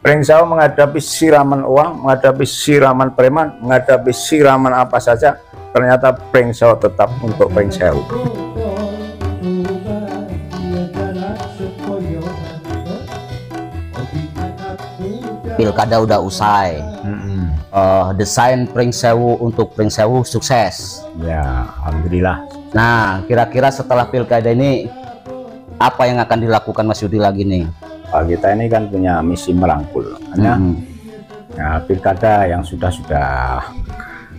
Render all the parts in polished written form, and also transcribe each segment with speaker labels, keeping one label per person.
Speaker 1: Pring Sewu menghadapi siraman uang, menghadapi siraman preman, menghadapi siraman apa saja, ternyata Pring Sewu tetap untuk Pring Sewu.
Speaker 2: Pilkada udah usai. Desain Pring Sewu untuk Pring Sewu sukses.
Speaker 1: Ya, alhamdulillah.
Speaker 2: Nah, kira-kira setelah pilkada ini apa yang akan dilakukan Mas Yudi lagi nih?
Speaker 1: Kita ini kan punya misi merangkul, hanya ya, pilkada yang sudah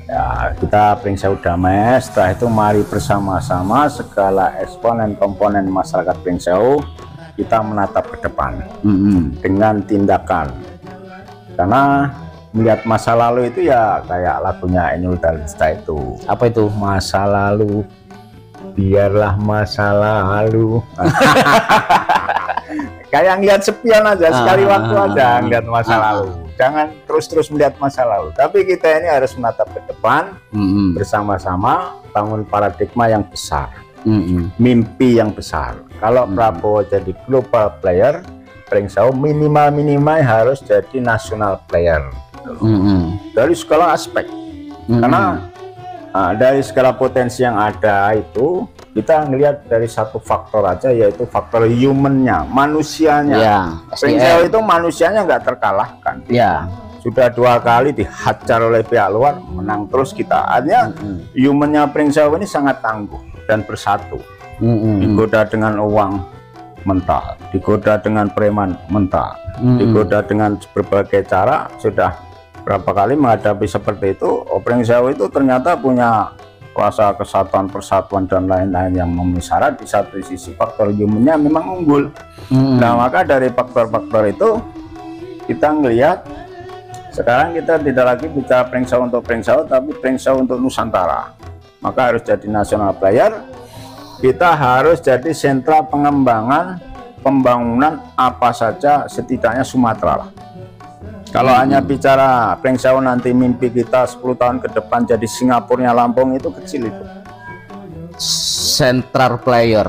Speaker 1: ya, kita Pring Sewu damai. Setelah itu mari bersama-sama segala eksponen komponen masyarakat Pring Sewu kita menatap ke depan dengan tindakan, karena melihat masa lalu itu ya kayak lagunya Inul Daratista itu,
Speaker 2: Apa itu?
Speaker 1: masa lalu biarlah masa lalu. Kayak ngeliat sepion aja, sekali waktu aja ngeliat masa lalu, jangan terus-terus melihat masa lalu, tapi kita ini harus menatap ke depan bersama-sama, bangun paradigma yang besar, mimpi yang besar. Kalau Prabowo jadi global player, Pring Sewu minimal harus jadi national player dari segala aspek, karena dari segala potensi yang ada itu kita ngelihat dari satu faktor aja, yaitu faktor humannya, manusianya.
Speaker 2: Ya,
Speaker 1: Pring Sewu itu manusianya nggak terkalahkan.
Speaker 2: Ya.
Speaker 1: Sudah 2 kali dihajar oleh pihak luar, menang terus kita. Artinya humannya Pring Sewu ini sangat tangguh dan bersatu. Digoda dengan uang mental, digoda dengan preman mental, digoda dengan berbagai cara. Sudah berapa kali menghadapi seperti itu. Pring Sewu itu ternyata punya rasa kesatuan, persatuan dan lain-lain yang memenuhi syarat. Di satu sisi faktor humannya memang unggul. Nah, maka dari faktor-faktor itu kita ngelihat sekarang kita tidak lagi bicara Pring Sewu untuk Pring Sewu, tapi Pring Sewu untuk Nusantara. Maka harus jadi national player. Kita harus jadi sentra pengembangan pembangunan apa saja, setidaknya Sumatera lah. Kalau hanya bicara Pring Sewu nanti mimpi kita 10 tahun ke depan jadi Singapurnya Lampung, itu kecil itu.
Speaker 2: Central player.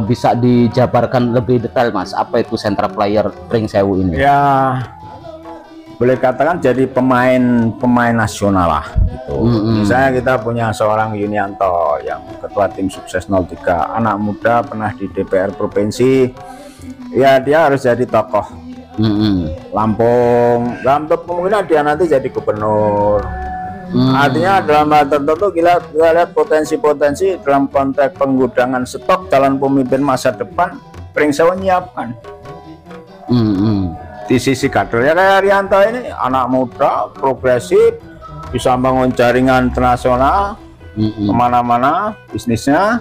Speaker 2: Bisa dijabarkan lebih detail Mas, apa itu central player Pring Sewu ini?
Speaker 1: Ya, boleh katakan jadi pemain nasional lah gitu. Misalnya kita punya seorang Yunianto yang ketua tim sukses 03, anak muda, pernah di DPR provinsi. Ya, dia harus jadi tokoh Lampung. Dalam kemungkinan dia nanti jadi gubernur. Artinya dalam hal tertentu kita lihat potensi-potensi dalam konteks penggudangan stok calon pemimpin masa depan. Pring Sewu nyiapkan di sisi kader ya, kayak Rianto ini anak muda progresif, bisa bangun jaringan internasional kemana-mana bisnisnya.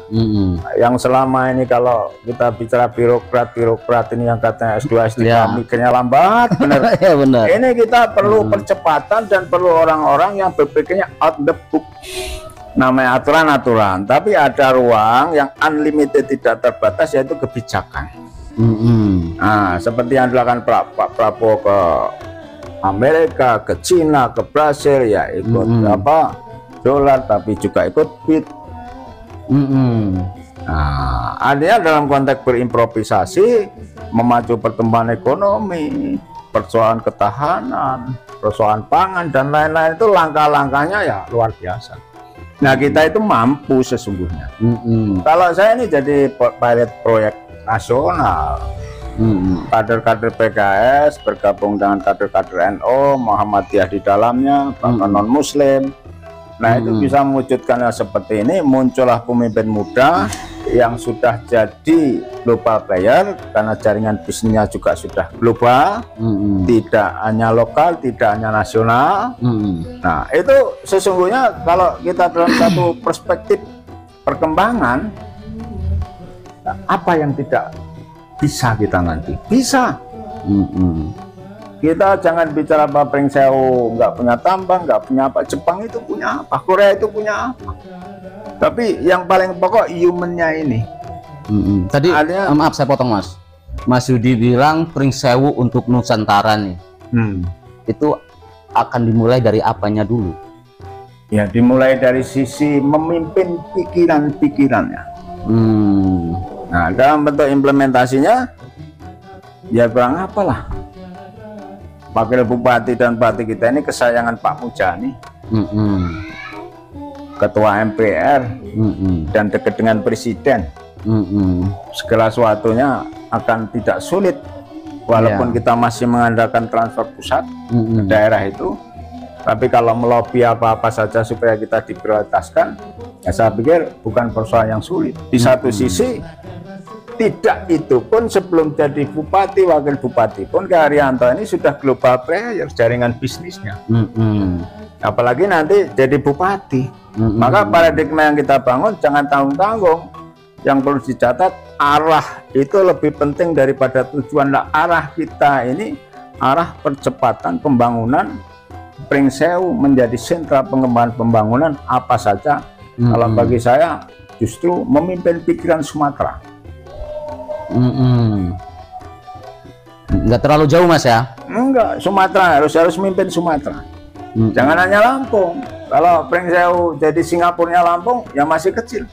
Speaker 1: Yang selama ini kalau kita bicara birokrat ini yang katanya S2 S3 mikirnya lambat, bener.
Speaker 2: Ya, benar.
Speaker 1: Ini kita perlu percepatan dan perlu orang-orang yang berpikirnya out the book. Namanya aturan-aturan, tapi ada ruang yang unlimited, tidak terbatas, yaitu kebijakan. Nah, seperti yang dilakukan Pak Prabowo ke Amerika, ke Cina, ke Brasil, ya ikut dolar, tapi juga ikut BIT. Nah, artinya dalam konteks berimprovisasi, memacu pertumbuhan ekonomi, persoalan ketahanan, persoalan pangan dan lain-lain, itu langkah-langkahnya ya luar biasa. Nah, kita itu mampu sesungguhnya. Kalau saya ini jadi pilot proyek nasional, kader-kader PKS bergabung dengan kader-kader NU, Muhammadiyah di dalamnya, bahkan non-Muslim. Nah, itu bisa mewujudkannya seperti ini. Muncullah pemimpin muda yang sudah jadi global player, karena jaringan bisnisnya juga sudah global, tidak hanya lokal, tidak hanya nasional. Nah, itu sesungguhnya kalau kita dalam satu perspektif perkembangan, apa yang tidak bisa kita nanti? Bisa. Kita jangan bicara Pak Pring Sewu nggak punya tambang, nggak punya apa. Jepang itu punya apa, Korea itu punya apa. Tapi yang paling pokok humannya ini.
Speaker 2: Tadi maaf saya potong Mas. Mas Yudi bilang Pring Sewu untuk Nusantara nih. Itu akan dimulai dari apanya dulu?
Speaker 1: Ya, dimulai dari sisi memimpin pikiran-pikirannya. Nah, dalam bentuk implementasinya ya kurang apalah. Wakil Bupati dan Bupati kita ini kesayangan Pak Mujani, Ketua MPR, dan dekat dengan Presiden. Segala sesuatunya akan tidak sulit, walaupun kita masih mengandalkan transfer pusat ke daerah itu. Tapi kalau melobi apa-apa saja supaya kita diprioritaskan, ya saya pikir bukan persoalan yang sulit. Di satu sisi, tidak itu pun sebelum jadi bupati, wakil bupati pun Kak Haryanto ini sudah global player jaringan bisnisnya. Apalagi nanti jadi bupati. Maka paradigma yang kita bangun jangan tanggung-tanggung. Yang perlu dicatat, arah itu lebih penting daripada tujuan. Nah, arah kita ini arah percepatan pembangunan Pringsewu menjadi sentra pengembangan pembangunan apa saja. Kalau bagi saya justru memimpin pikiran Sumatera.
Speaker 2: Enggak terlalu jauh Mas ya?
Speaker 1: Enggak, Sumatera harus memimpin Sumatera. Jangan hanya Lampung. Kalau Pringsewu jadi Singapurnya Lampung, ya masih kecil.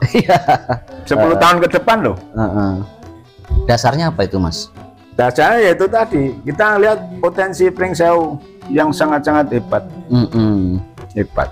Speaker 1: 10 tahun ke depan loh.
Speaker 2: Dasarnya apa itu Mas?
Speaker 1: Dasarnya yaitu tadi, kita lihat potensi Pringsewu yang sangat-sangat hebat. Hebat.